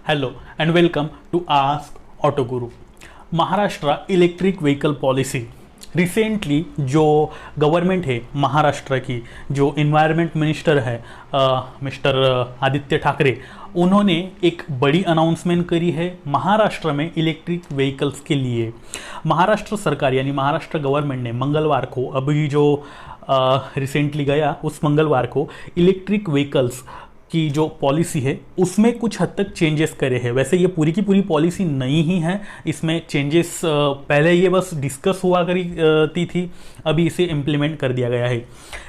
Hello and welcome to ask auto guru. Maharashtra electric vehicle policy recently जो government है महाराष्ट्र की, जो इन्वायरमेंट मिनिस्टर है मिस्टर आदित्य ठाकरे, उन्होंने एक बड़ी अनाउंसमेंट करी है महाराष्ट्र में इलेक्ट्रिक व्हीकल्स के लिए। महाराष्ट्र सरकार यानी महाराष्ट्र गवर्नमेंट ने मंगलवार को, अभी जो रिसेंटली गया उस मंगलवार को, इलेक्ट्रिक व्हीकल्स की जो पॉलिसी है उसमें कुछ हद तक चेंजेस करे हैं। वैसे ये पूरी की पूरी पॉलिसी नई ही है, इसमें चेंजेस पहले ये बस डिस्कस हुआ करती थी, अभी इसे इम्प्लीमेंट कर दिया गया है।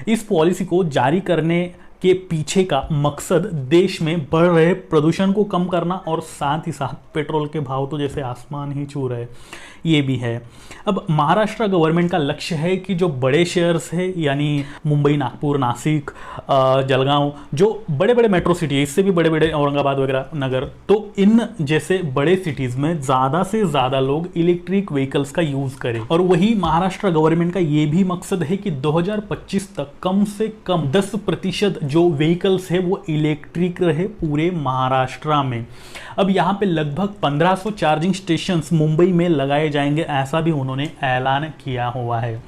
इस पॉलिसी को जारी करने के पीछे का मकसद देश में बढ़ रहे प्रदूषण को कम करना और साथ ही साथ पेट्रोल के भाव तो जैसे आसमान ही छू रहे, ये भी है। अब महाराष्ट्र गवर्नमेंट का लक्ष्य है कि जो बड़े शहर्स है यानी मुंबई, नागपुर, नासिक, जलगांव, जो बड़े बड़े मेट्रो सिटी है, इससे भी बड़े बड़े औरंगाबाद वगैरह नगर, तो इन जैसे बड़े सिटीज़ में ज़्यादा से ज़्यादा लोग इलेक्ट्रिक व्हीकल्स का यूज़ करें। और वही महाराष्ट्र गवर्नमेंट का ये भी मकसद है कि 2025 तक कम से कम 10% जो व्हीकल्स है वो इलेक्ट्रिक रहे पूरे महाराष्ट्र में। अब यहाँ पे लगभग 1500 चार्जिंग स्टेशंस मुंबई में लगाए जाएंगे, ऐसा भी उन्होंने ऐलान किया हुआ है।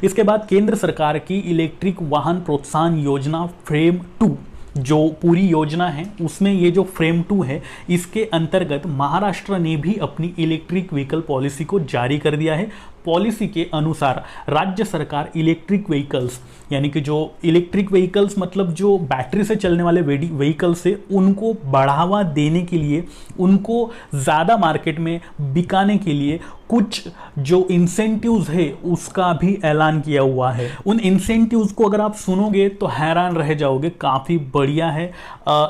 इसके बाद केंद्र सरकार की इलेक्ट्रिक वाहन प्रोत्साहन योजना फ्रेम 2, जो पूरी योजना है उसमें ये जो फ्रेम 2 है, इसके अंतर्गत महाराष्ट्र ने भी अपनी इलेक्ट्रिक व्हीकल पॉलिसी को जारी कर दिया है। पॉलिसी के अनुसार राज्य सरकार इलेक्ट्रिक व्हीकल्स यानी कि जो इलेक्ट्रिक व्हीकल्स मतलब जो बैटरी से चलने वाले व्हीकल्स है, उनको बढ़ावा देने के लिए, उनको ज़्यादा मार्केट में बिकाने के लिए कुछ जो इंसेंटिव्स है उसका भी ऐलान किया हुआ है। उन इंसेंटिव्स को अगर आप सुनोगे तो हैरान रह जाओगे, काफ़ी बढ़िया है।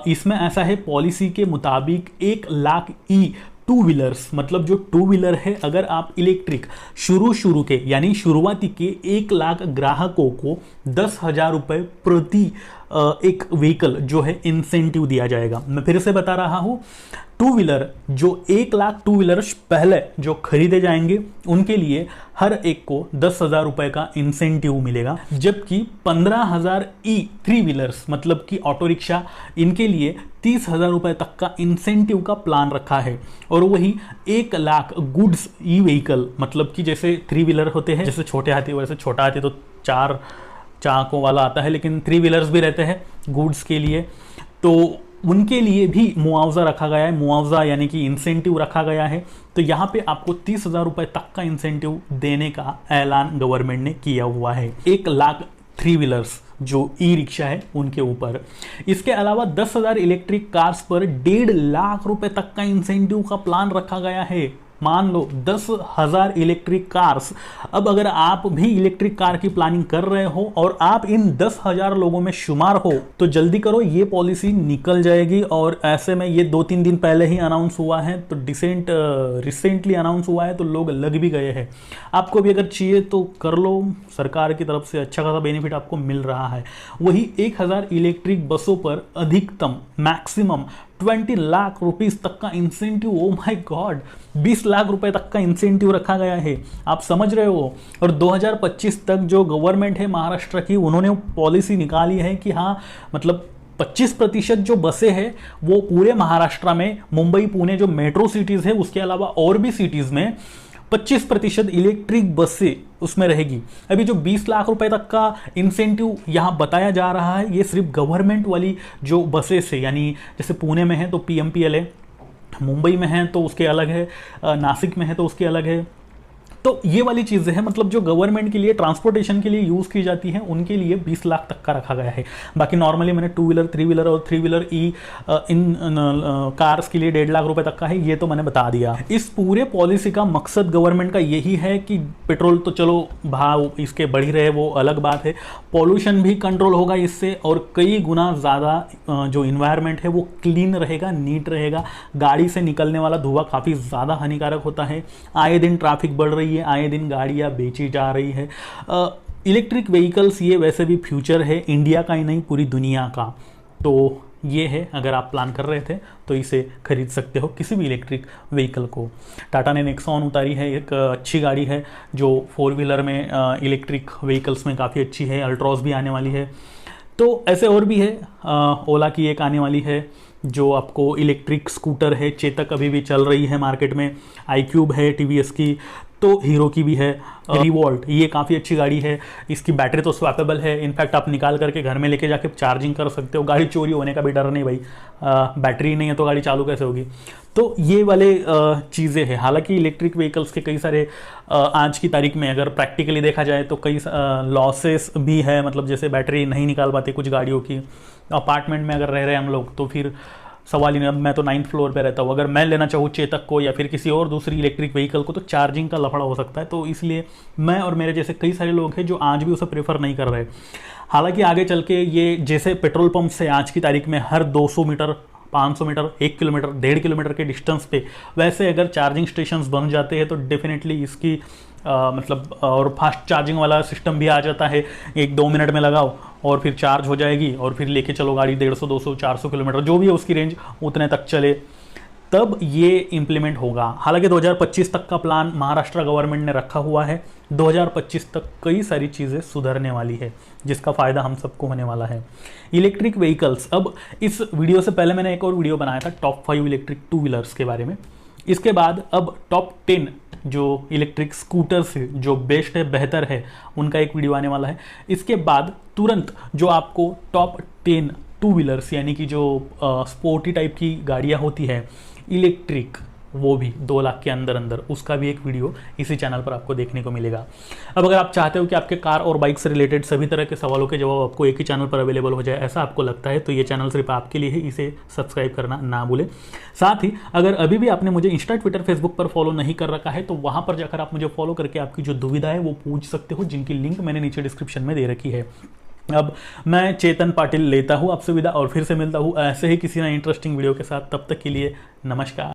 इसमें ऐसा है, पॉलिसी के मुताबिक 1 लाख टू व्हीलर्स मतलब जो टू व्हीलर है, अगर आप इलेक्ट्रिक शुरू के यानी शुरुआती के 1 लाख ग्राहकों को 10,000 रुपये प्रति एक व्हीकल जो है इंसेंटिव दिया जाएगा। मैं फिर से बता रहा हूँ, टू व्हीलर जो 1 लाख टू व्हीलर्स पहले जो खरीदे जाएंगे उनके लिए हर एक को 10,000 रुपये का इंसेंटिव मिलेगा, जबकि 15,000 थ्री व्हीलर्स मतलब कि ऑटो रिक्शा, इनके लिए 30,000 रुपये तक का इंसेंटिव का प्लान रखा है। और वही 1 लाख गुड्स ई व्हीकल मतलब कि जैसे थ्री व्हीलर होते हैं, जैसे छोटे हाथी, वैसे छोटा हाथी तो 4 चाकों वाला आता है, लेकिन थ्री व्हीलर्स भी रहते हैं गुड्स के लिए, तो उनके लिए भी मुआवजा रखा गया है। मुआवजा यानी कि इंसेंटिव रखा गया है। तो यहाँ पे आपको 30,000 रुपये तक का इंसेंटिव देने का ऐलान गवर्नमेंट ने किया हुआ है 1 लाख थ्री व्हीलर्स जो ई रिक्शा है उनके ऊपर। इसके अलावा 10,000 इलेक्ट्रिक कार्स पर 1.5 लाख रुपए तक का इंसेंटिव का प्लान रखा गया है। मान लो 10,000 इलेक्ट्रिक कार्स। अब अगर आप भी इलेक्ट्रिक कार की प्लानिंग कर रहे हो और आप इन 10,000 लोगों में शुमार हो तो जल्दी करो, ये पॉलिसी निकल जाएगी। और ऐसे में ये 2-3 दिन पहले ही अनाउंस हुआ है, तो रिसेंटली अनाउंस हुआ है, तो लोग लग भी गए हैं। आपको भी अगर चाहिए तो कर लो, सरकार की तरफ से अच्छा खासा बेनिफिट आपको मिल रहा है। वही 1,000 इलेक्ट्रिक बसों पर अधिकतम मैक्सिमम 20 लाख रुपीस तक का incentive, oh my God, 20 lakh रुपए तक का इंसेंटिव रखा गया है, आप समझ रहे हो। और 2025 तक जो गवर्नमेंट है महाराष्ट्र की, उन्होंने पॉलिसी निकाली है कि हाँ मतलब 25% जो बसें हैं वो पूरे महाराष्ट्र में, मुंबई, पुणे जो मेट्रो सिटीज़ है उसके अलावा और भी सिटीज़ में 25% इलेक्ट्रिक बसें उसमें रहेगी। अभी जो 20 लाख रुपए तक का इंसेंटिव यहाँ बताया जा रहा है, ये सिर्फ गवर्नमेंट वाली जो बसें से, यानी जैसे पुणे में है तो PMPL है, मुंबई में है तो उसके अलग है, नासिक में है तो उसके अलग है। तो ये वाली चीज़ें हैं, मतलब जो गवर्नमेंट के लिए ट्रांसपोर्टेशन के लिए यूज़ की जाती हैं उनके लिए 20 लाख तक का रखा गया है। बाकी नॉर्मली मैंने टू व्हीलर, थ्री व्हीलर और थ्री व्हीलर इन कार्स के लिए 1.5 लाख रुपए तक का है, ये तो मैंने बता दिया। इस पूरे पॉलिसी का मकसद गवर्नमेंट का यही है कि पेट्रोल तो चलो भाव इसके बढ़ ही रहे, वो अलग बात है, पॉल्यूशन भी कंट्रोल होगा इससे और कई गुना ज़्यादा जो इन्वायरमेंट है वो क्लीन रहेगा, नीट रहेगा। गाड़ी से निकलने वाला धुआं काफ़ी ज़्यादा हानिकारक होता है, आए दिन ट्रैफिक बढ़ रही है, आए दिन गाड़ियां बेची जा रही है। इलेक्ट्रिक व्हीकल्स ये वैसे भी फ्यूचर है इंडिया का ही नहीं पूरी दुनिया का, तो ये है, अगर आप प्लान कर रहे थे तो इसे खरीद सकते हो किसी भी इलेक्ट्रिक व्हीकल को। टाटा ने नेक्सॉन उतारी है, एक अच्छी गाड़ी है जो 4 व्हीलर में इलेक्ट्रिक व्हीकल्स में काफ़ी अच्छी है। अल्ट्रॉस भी आने वाली है, तो ऐसे और भी है, ओला की एक आने वाली है जो आपको इलेक्ट्रिक स्कूटर है, चेतक अभी भी चल रही है मार्केट में, iQube है टीवीएस की, तो हीरो की भी है रिवॉल्ट, ये काफ़ी अच्छी गाड़ी है। इसकी बैटरी तो स्वैपेबल है, इनफैक्ट आप निकाल करके घर में लेके जाके चार्जिंग कर सकते हो, गाड़ी चोरी होने का भी डर नहीं भाई, बैटरी नहीं है तो गाड़ी चालू कैसे होगी। तो ये वाले चीज़ें हैं। हालांकि इलेक्ट्रिक व्हीकल्स के कई सारे आज की तारीख में अगर प्रैक्टिकली देखा जाए तो कई लॉसेस भी है, मतलब जैसे बैटरी नहीं निकाल पाते कुछ गाड़ियों की। अपार्टमेंट में अगर रह रहे हैं हम लोग तो फिर सवाल ही नहीं। अब मैं तो 9th फ्लोर पे रहता हूँ, अगर मैं लेना चाहूँ चेतक को या फिर किसी और दूसरी इलेक्ट्रिक व्हीकल को तो चार्जिंग का लफड़ा हो सकता है। तो इसलिए मैं और मेरे जैसे कई सारे लोग हैं जो आज भी उसे प्रेफर नहीं कर रहे। हालांकि आगे चल के ये जैसे पेट्रोल पंप से आज की तारीख में हर 200 मीटर, 500 मीटर, 1 किलोमीटर, 1.5 किलोमीटर के डिस्टेंस पे वैसे अगर चार्जिंग स्टेशंस बन जाते हैं तो डेफिनेटली इसकी मतलब और फास्ट चार्जिंग वाला सिस्टम भी आ जाता है, 1-2 मिनट में लगाओ और फिर चार्ज हो जाएगी और फिर लेके चलो गाड़ी 150, 200, 400 किलोमीटर जो भी है उसकी रेंज उतने तक चले, तब ये इम्प्लीमेंट होगा। हालांकि 2025 तक का प्लान महाराष्ट्र गवर्नमेंट ने रखा हुआ है। 2025 तक कई सारी चीज़ें सुधरने वाली है जिसका फ़ायदा हम सबको होने वाला है। इलेक्ट्रिक व्हीकल्स, अब इस वीडियो से पहले मैंने एक और वीडियो बनाया था टॉप 5 इलेक्ट्रिक 2 व्हीलर्स के बारे में। इसके बाद अब टॉप 10 जो इलेक्ट्रिक स्कूटर्स जो बेस्ट है, बेहतर है, उनका एक वीडियो आने वाला है। इसके बाद तुरंत जो आपको टॉप 10 2 व्हीलर्स यानी कि जो स्पोर्टी टाइप की गाड़ियाँ होती है इलेक्ट्रिक, वो भी 2 लाख के अंदर अंदर, उसका भी एक वीडियो इसी चैनल पर आपको देखने को मिलेगा। अब अगर आप चाहते हो कि आपके कार और बाइक से रिलेटेड सभी तरह के सवालों के जवाब आपको एक ही चैनल पर अवेलेबल हो जाए, ऐसा आपको लगता है तो ये चैनल सिर्फ आपके लिए है, इसे सब्सक्राइब करना ना भूलें। साथ ही अगर अभी भी आपने मुझे इंस्टा, ट्विटर, फेसबुक पर फॉलो नहीं कर रखा है तो वहाँ पर जाकर आप मुझे फॉलो करके आपकी जो दुविधा है वो पूछ सकते हो, जिनकी लिंक मैंने नीचे डिस्क्रिप्शन में दे रखी है। अब मैं चेतन पाटिल लेता हूँ आपसे विदा और फिर से मिलता हूँ ऐसे ही किसी ना इंटरेस्टिंग वीडियो के साथ। तब तक के लिए नमस्कार।